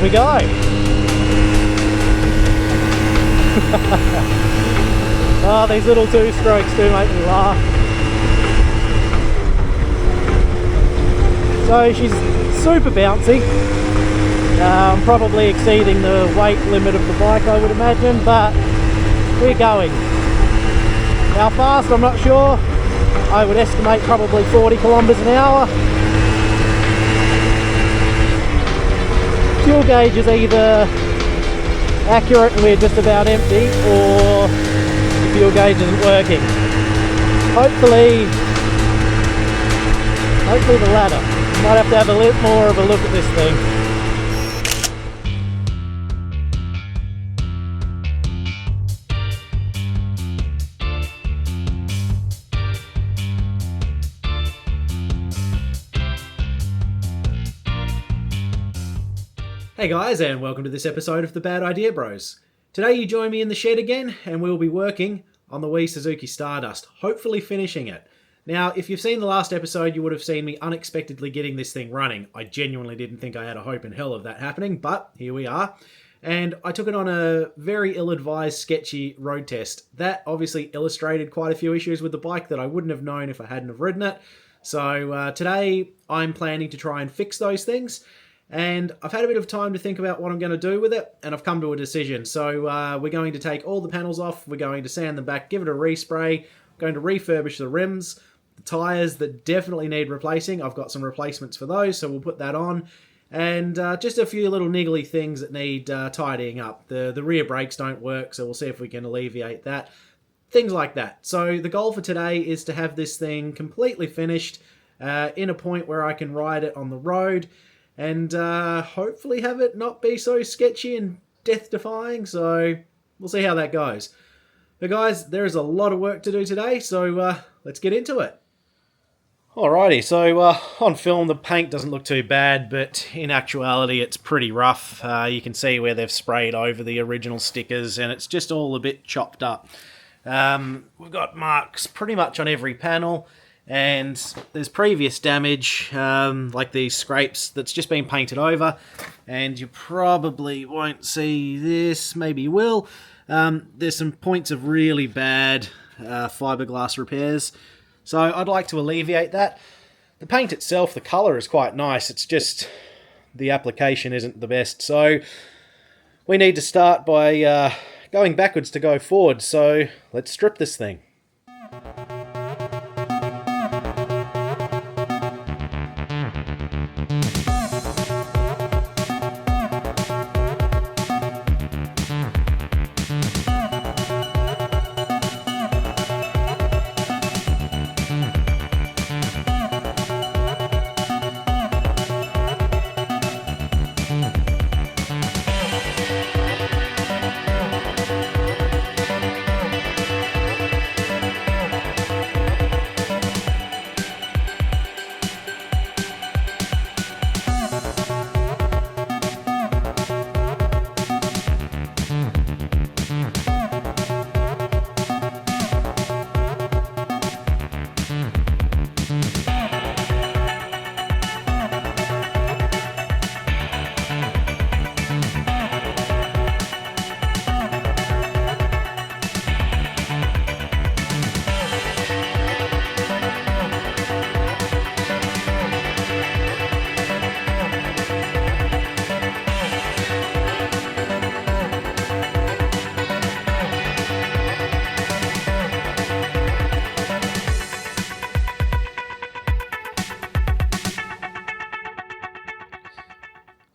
we go. Oh, these little two-strokes do make me laugh. So she's super bouncy. I'm probably exceeding the weight limit of the bike, I would imagine, but we're going. How fast, I'm not sure. I would estimate probably 40 kilometers an hour. Fuel gauge is either accurate and we're just about empty, or the fuel gauge isn't working. Hopefully the latter. Might have to have a little more of a look at this thing. Hey guys, and welcome to this episode of the Bad Idea Bros. Today you join me in the shed again, and we'll be working on the wee Suzuki Stardust, hopefully finishing it. Now, if you've seen the last episode, you would have seen me unexpectedly getting this thing running. I genuinely didn't think I had a hope in hell of that happening, but here we are. And I took it on a very ill-advised, sketchy road test. That obviously illustrated quite a few issues with the bike that I wouldn't have known if I hadn't have ridden it. So today I'm planning to try and fix those things. And I've had a bit of time to think about what I'm going to do with it, and I've come to a decision. So we're going to take all the panels off, we're going to sand them back, give it a respray, going to refurbish the rims, the tyres that definitely need replacing. I've got some replacements for those, so we'll put that on. And just a few little niggly things that need tidying up. The rear brakes don't work, so we'll see if we can alleviate that. Things like that. So the goal for today is to have this thing completely finished in a point where I can ride it on the road, and hopefully have it not be so sketchy and death-defying, so we'll see how that goes. But guys, there is a lot of work to do today, so let's get into it. Alrighty, so on film the paint doesn't look too bad, but in actuality it's pretty rough. You can see where they've sprayed over the original stickers, and it's just all a bit chopped up. We've got marks pretty much on every panel, and there's previous damage, like these scrapes, that's just been painted over, and you probably won't see this, maybe you will. There's some points of really bad fiberglass repairs, so I'd like to alleviate that. The paint itself, the colour is quite nice, it's just the application isn't the best, so we need to start by going backwards to go forward, so let's strip this thing.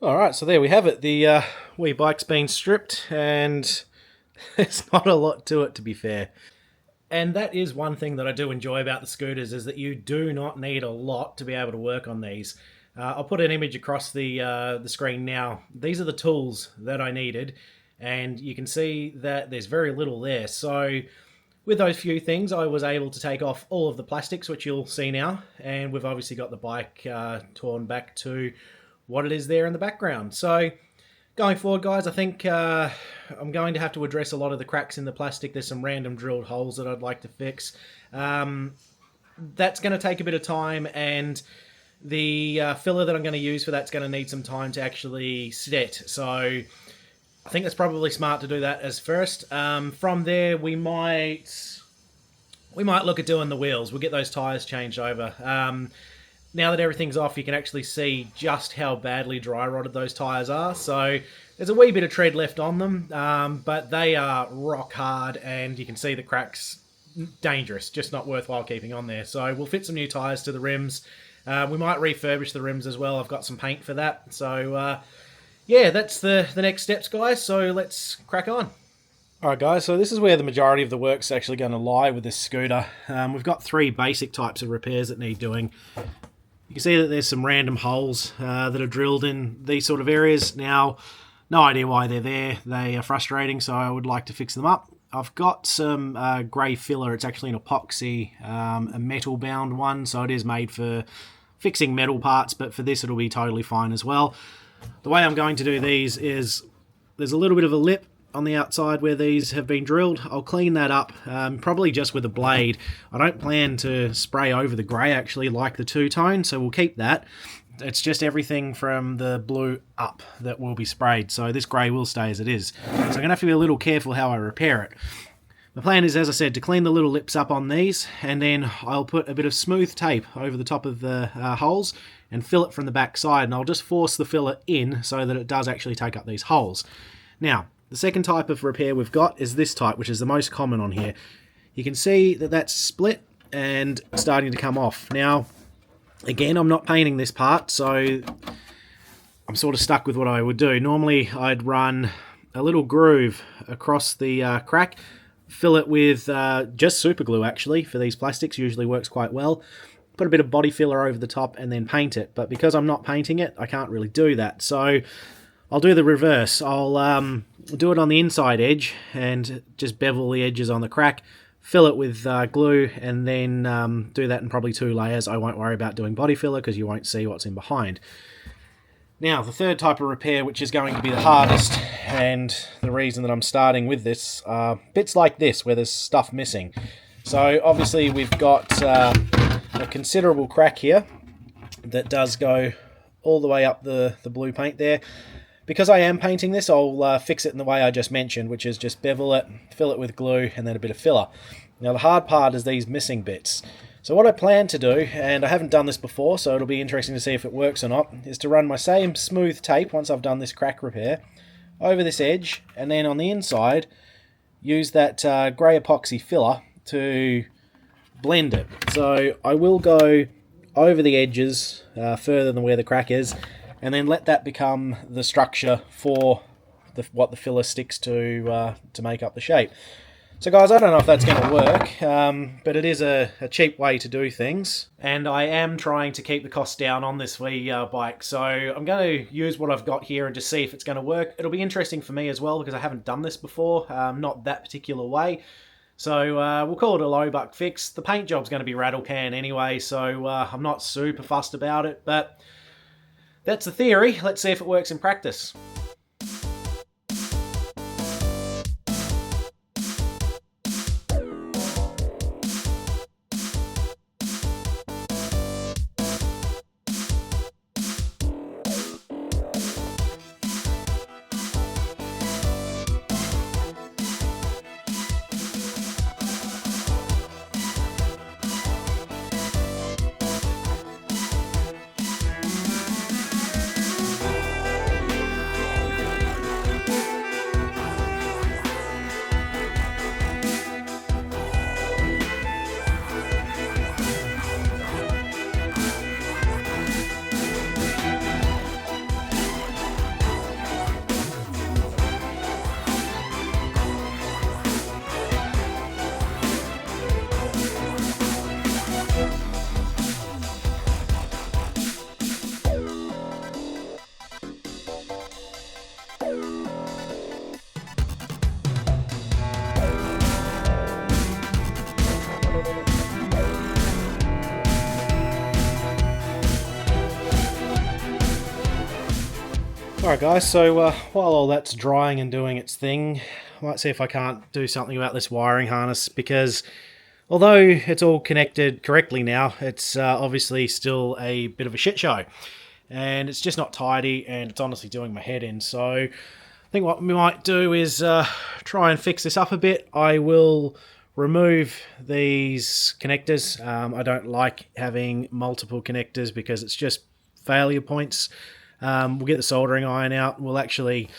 Alright, so there we have it. The wee bike's been stripped, and there's not a lot to it, to be fair. And that is one thing that I do enjoy about the scooters, is that you do not need a lot to be able to work on these. I'll put an image across the screen now. These are the tools that I needed, and you can see that there's very little there. So with those few things, I was able to take off all of the plastics, which you'll see now, and we've obviously got the bike torn back to what it is there in the background. So going forward, guys, I think I'm going to have to address a lot of the cracks in the plastic. There's some random drilled holes that I'd like to fix. That's going to take a bit of time, and the filler that I'm going to use for that's going to need some time to actually set. So I think it's probably smart to do that as first. From there, we might look at doing the wheels. We'll get those tyres changed over. Now that everything's off, you can actually see just how badly dry rotted those tyres are. So there's a wee bit of tread left on them, but they are rock hard, and you can see the cracks. Dangerous, just not worthwhile keeping on there. So we'll fit some new tyres to the rims. We might refurbish the rims as well. I've got some paint for that. So yeah, that's the next steps, guys. So let's crack on. Alright guys, so this is where the majority of the work's actually going to lie with this scooter. We've got 3 basic types of repairs that need doing. You can see that there's some random holes that are drilled in these sort of areas. Now, no idea why they're there. They are frustrating, so I would like to fix them up. I've got some grey filler. It's actually an epoxy, a metal bound one, so it is made for fixing metal parts, but for this it'll be totally fine as well. The way I'm going to do these is there's a little bit of a lip on the outside where these have been drilled. I'll clean that up, probably just with a blade. I don't plan to spray over the grey actually like the two-tone, so we'll keep that. It's just everything from the blue up that will be sprayed, so this grey will stay as it is. So I'm going to have to be a little careful how I repair it. The plan is, as I said, to clean the little lips up on these, and then I'll put a bit of smooth tape over the top of the holes and fill it from the back side, and I'll just force the filler in so that it does actually take up these holes. Now, the second type of repair we've got is this type, which is the most common on here. You can see that that's split and starting to come off. Now, again, I'm not painting this part, so I'm sort of stuck with what I would do. Normally, I'd run a little groove across the crack, fill it with just super glue, actually, for these plastics. Usually works quite well. Put a bit of body filler over the top and then paint it. But because I'm not painting it, I can't really do that. So I'll do the reverse. I'll do it on the inside edge and just bevel the edges on the crack, fill it with glue, and then do that in probably 2 layers. I won't worry about doing body filler because you won't see what's in behind. Now, the third type of repair, which is going to be the hardest, and the reason that I'm starting with this, bits like this where there's stuff missing. So obviously we've got a considerable crack here that does go all the way up the blue paint there. Because I am painting this, I'll fix it in the way I just mentioned, which is just bevel it, fill it with glue, and then a bit of filler. Now the hard part is these missing bits. So what I plan to do, and I haven't done this before, so it'll be interesting to see if it works or not, is to run my same smooth tape, once I've done this crack repair, over this edge, and then on the inside, use that grey epoxy filler to blend it. So I will go over the edges further than where the crack is, and then let that become the structure for what the filler sticks to make up the shape. So guys, I don't know if that's going to work, but it is a cheap way to do things, and I am trying to keep the cost down on this bike, so I'm going to use what I've got here and just see if it's going to work. It'll be interesting for me as well, because I haven't done this before, not that particular way. So we'll call it a low buck fix. The paint job's going to be rattle can anyway, so I'm not super fussed about it, but that's the theory. Let's see if it works in practice. Alright guys, so while all that's drying and doing its thing, I might see if I can't do something about this wiring harness, because Although it's all connected correctly now, it's obviously still a bit of a shit show. And it's just not tidy, and it's honestly doing my head in. So I think what we might do is try and fix this up a bit. I will remove these connectors. I don't like having multiple connectors because it's just failure points. We'll get the soldering iron out. We'll actually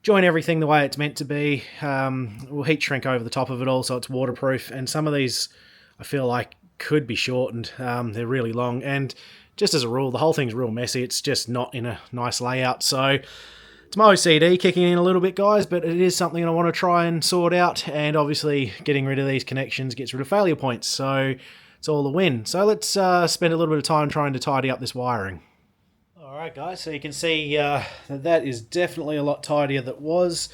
join everything the way it's meant to be. We'll heat shrink over the top of it all so it's waterproof. And some of these I feel like could be shortened. They're really long. And just as a rule, the whole thing's real messy. It's just not in a nice layout. So it's my OCD kicking in a little bit, guys, but it is something I want to try and sort out. And obviously getting rid of these connections gets rid of failure points. So it's all a win. So let's spend a little bit of time trying to tidy up this wiring. Alright guys, so you can see that is definitely a lot tidier than it was,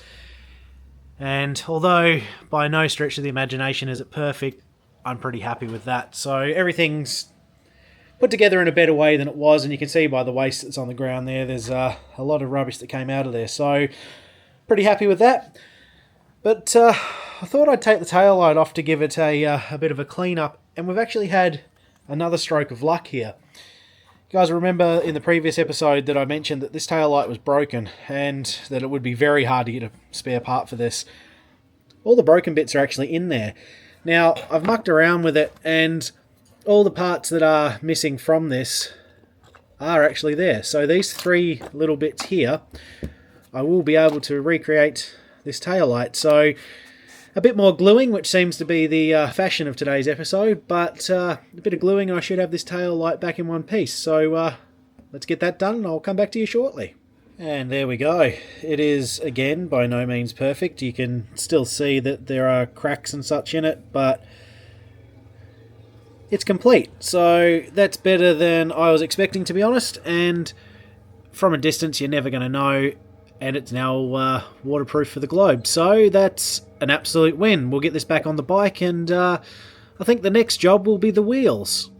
and although by no stretch of the imagination is it perfect, I'm pretty happy with that. So everything's put together in a better way than it was, and you can see by the waste that's on the ground there's a lot of rubbish that came out of there, so pretty happy with that. But I thought I'd take the tail light off to give it a bit of a clean up, and we've actually had another stroke of luck here. You guys remember in the previous episode that I mentioned that this tail light was broken and that it would be very hard to get a spare part for this. All the broken bits are actually in there. Now, I've mucked around with it and all the parts that are missing from this are actually there. So these three little bits here, I will be able to recreate this tail light. So a bit more gluing, which seems to be the fashion of today's episode, but a bit of gluing and I should have this tail light back in one piece. So let's get that done and I'll come back to you shortly. And there we go. It is, again, by no means perfect. You can still see that there are cracks and such in it, but it's complete. So that's better than I was expecting, to be honest, and from a distance you're never going to know, and it's now waterproof for the globe. So that's an absolute win. We'll get this back on the bike, and I think the next job will be the wheels.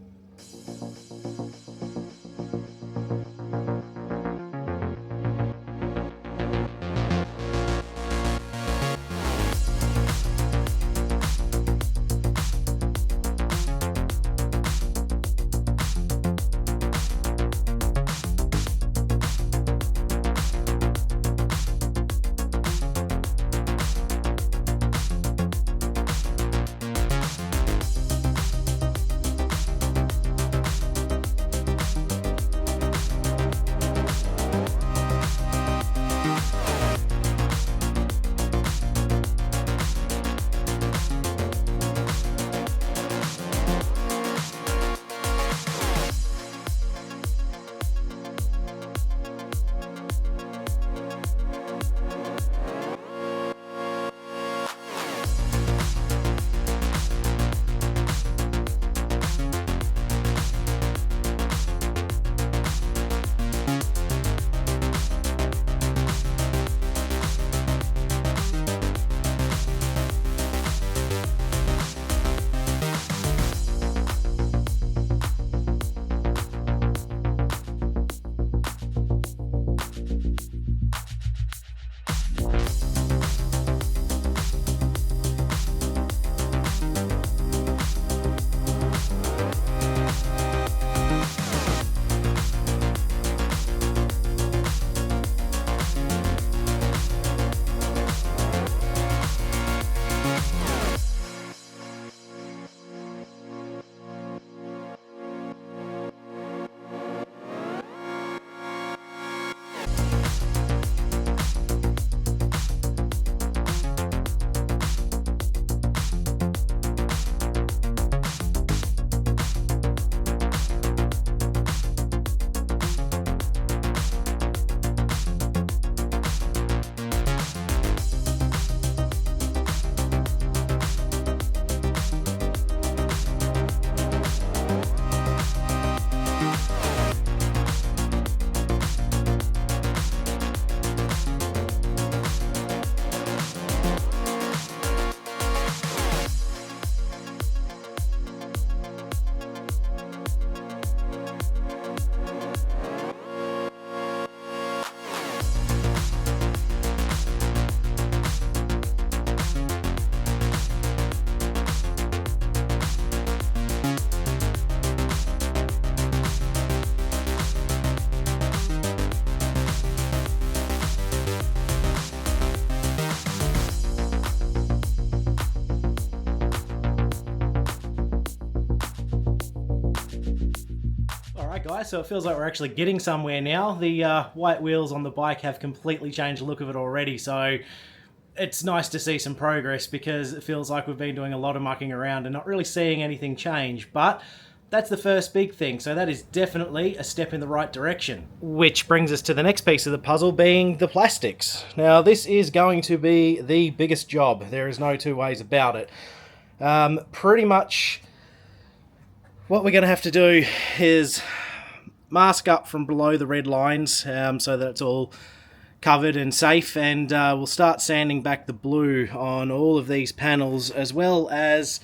Guys, so it feels like we're actually getting somewhere now. The white wheels on the bike have completely changed the look of it already, so it's nice to see some progress because it feels like we've been doing a lot of mucking around and not really seeing anything change, but that's the first big thing, so that is definitely a step in the right direction. Which brings us to the next piece of the puzzle, being the plastics. Now this is going to be the biggest job, there is no two ways about it. Pretty much what we're going to have to do is mask up from below the red lines so that it's all covered and safe, and we'll start sanding back the blue on all of these panels as well as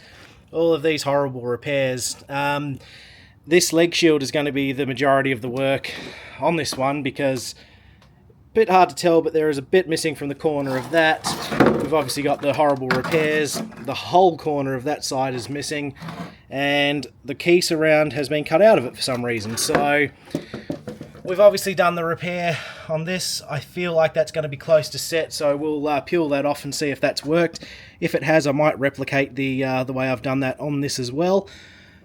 all of these horrible repairs. This leg shield is going to be the majority of the work on this one because a bit hard to tell, but there is a bit missing from the corner of that. We've obviously got the horrible repairs, the whole corner of that side is missing, and the key surround has been cut out of it for some reason. So we've obviously done the repair on this. I feel like that's going to be close to set, so we'll peel that off and see if that's worked. If it has, I might replicate the way I've done that on this as well.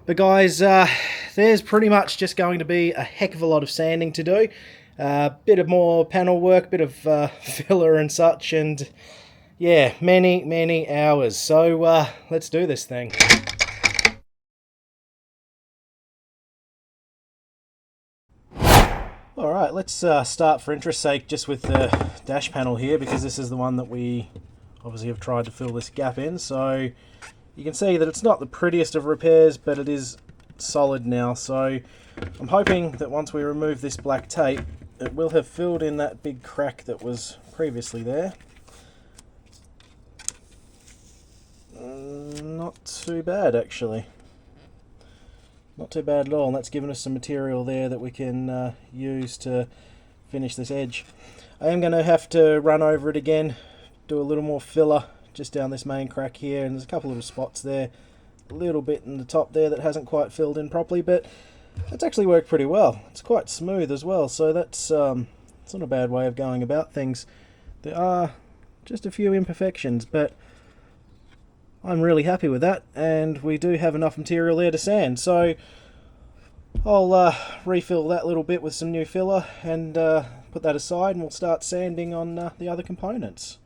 But guys, there's pretty much just going to be a heck of a lot of sanding to do. Bit of more panel work, bit of filler and such, and yeah, many hours. So let's do this thing. Alright, let's start for interest's sake just with the dash panel here, because this is the one that we obviously have tried to fill this gap in. So you can see that it's not the prettiest of repairs, but it is solid now. So I'm hoping that once we remove this black tape, it will have filled in that big crack that was previously there. Not too bad actually. Not too bad at all, and that's given us some material there that we can use to finish this edge. I am going to have to run over it again, do a little more filler just down this main crack here, and there's a couple little spots there, a little bit in the top there that hasn't quite filled in properly, but it's actually worked pretty well. It's quite smooth as well, so that's it's not a bad way of going about things. There are just a few imperfections, but I'm really happy with that, and we do have enough material there to sand. So I'll refill that little bit with some new filler and put that aside, and we'll start sanding on the other components.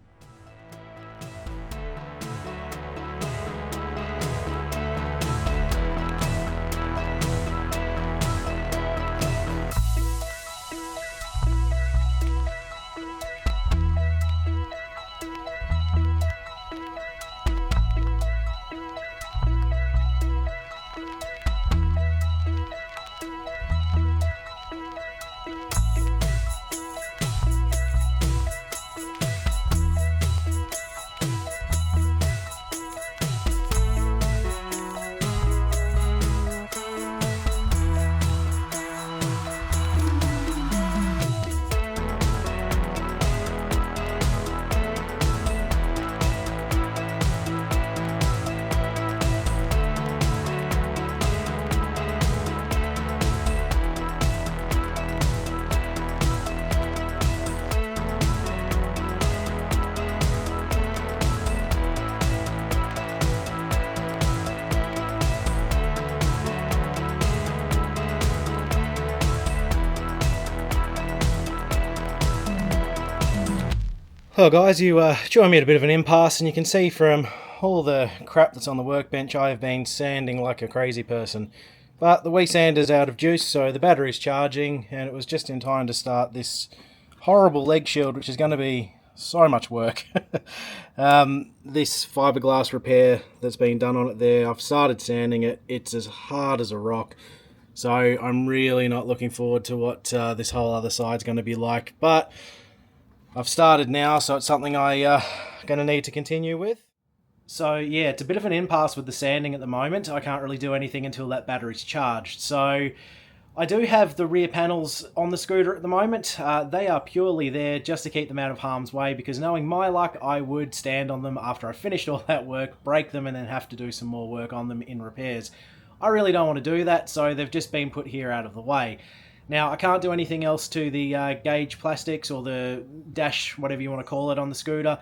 Well guys, you joined me at a bit of an impasse, and you can see from all the crap that's on the workbench I have been sanding like a crazy person. But the Wii sander's out of juice, so the battery's charging, and it was just in time to start this horrible leg shield, which is going to be so much work. This fiberglass repair that's been done on it there, I've started sanding it. It's as hard as a rock, so I'm really not looking forward to what this whole other side's going to be like. But I've started now, so it's something I'm going to need to continue with. So yeah, it's a bit of an impasse with the sanding at the moment. I can't really do anything until that battery's charged. So I do have the rear panels on the scooter at the moment. They are purely there just to keep them out of harm's way, because knowing my luck, I would stand on them after I finished all that work, break them, and then have to do some more work on them in repairs. I really don't want to do that, so they've just been put here out of the way. Now, I can't do anything else to the gauge plastics or the dash, whatever you want to call it, on the scooter,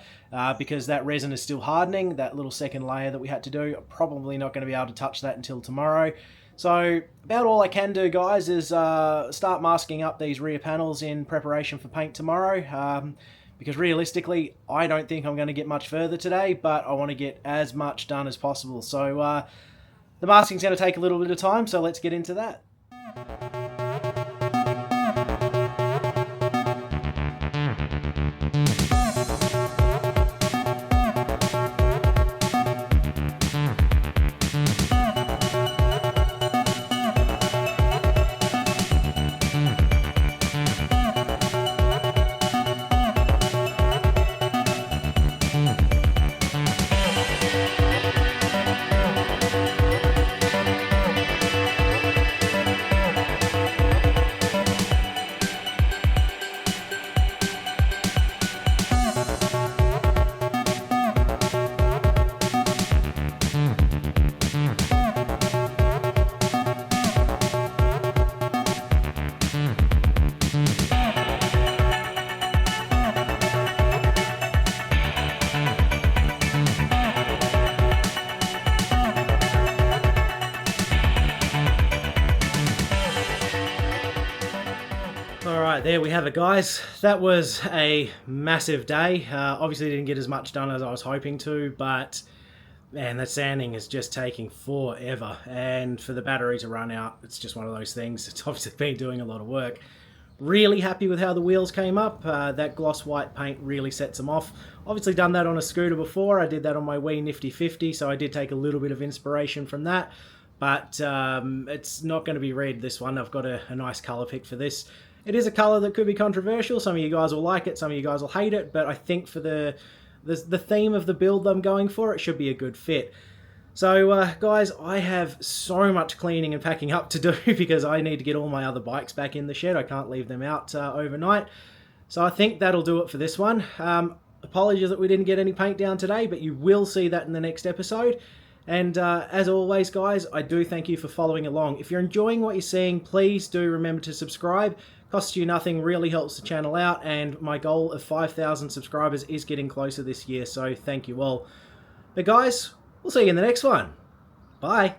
because that resin is still hardening, that little second layer that we had to do. I'm probably not going to be able to touch that until tomorrow. So about all I can do, guys, is start masking up these rear panels in preparation for paint tomorrow. Because realistically, I don't think I'm going to get much further today, but I want to get as much done as possible. So the masking's going to take a little bit of time, so let's get into that. Alright, there we have it, guys. That was a massive day. Obviously didn't get as much done as I was hoping to, but man, that sanding is just taking forever. And for the battery to run out, it's just one of those things. It's obviously been doing a lot of work. Really happy with how the wheels came up. That gloss white paint really sets them off. Obviously done that on a scooter before. I did that on my Wii Nifty 50, so I did take a little bit of inspiration from that. But it's not going to be red, this one. I've got a nice colour pick for this. It is a colour that could be controversial. Some of you guys will like it, some of you guys will hate it, but I think for the theme of the build I'm going for, it should be a good fit. So guys, I have so much cleaning and packing up to do because I need to get all my other bikes back in the shed. I can't leave them out overnight. So I think that'll do it for this one. Apologies that we didn't get any paint down today, but you will see that in the next episode. And as always, guys, I do thank you for following along. If you're enjoying what you're seeing, please do remember to subscribe. Costs you nothing, really helps the channel out, and my goal of 5,000 subscribers is getting closer this year, so thank you all. But guys, we'll see you in the next one. Bye.